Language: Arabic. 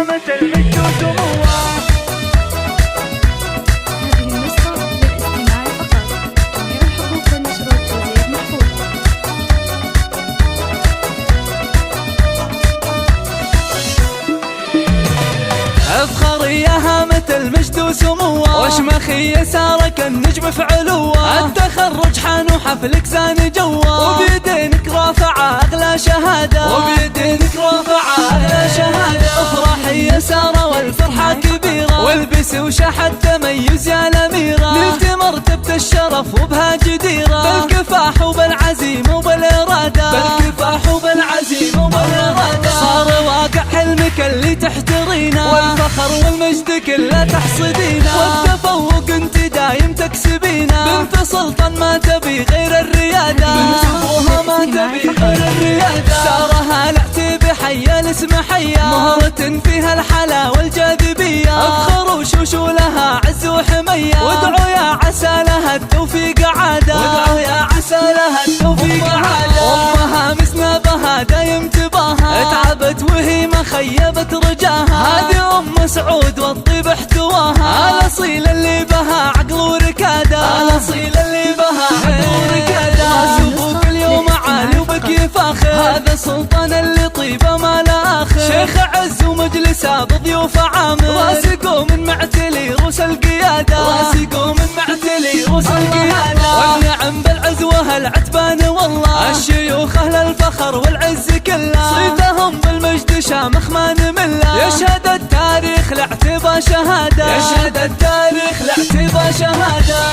هامة المجد وسموه. هذه النسخة للاستماع فقط، جميع الحقوق والنشر والتوزيع محفوظة. افخر يا هامة المجد وسموه، واشمخي يسارك النجم في علوه. التخرج حان وحفلك زان جوه، وبيدينك رافعة اغلى شهادة، وبيدينك رافعة اغلى شهادة. افرحي يا سارة والفرحة كبيرة، والبسي وشحت تميز يا الاميرة. نلت مرتبة الشرف وبها جديرة، بالكفاح وبالعزيمة وبالارادة، بالكفاح وبالعزيمة وبالارادة. صار واقع حلمك اللي تحترينه، والفخر والمجد كله تحصدينه، والتفوق انت دايم تكسبينه. بنت سلطان ما تبي غير الريادة، بنت ابوها ما تبي غير الريادة. سارة هالعتي بحيا الاسم حيا، مهرة فيها الحلا والجاذبية. افخر وشوش لها عز وحمية، وادعوا يا عسى لها التوفيق عادة، وادعوا يا عسى لها التوفيق عادة. امها مسنبها دايم تباها، تعبت وهي ما خيبت رجاها. هذه ام سعود والطيب احتواها، الاصيل اللي بها عقل وركاده، الاصيل اللي بها عقل وركاده. راسبوك اليوم عالي وبك فاخر، هذا سلطان اللي طيبه ما لا اخر. شيخ عز ومجلسه بضيوف عامر، راسكم من معتلي روس القياده، راسكم من معتلي روس القياده. والنعم بالعز وهالعتبان والله، الشيوخ اهل الفخر والعز كله. صيتهم بالمجد شامخ ما نمله، يشهد التاريخ لاعتبى شهاده، يشهد التاريخ لاعتبى شهاده.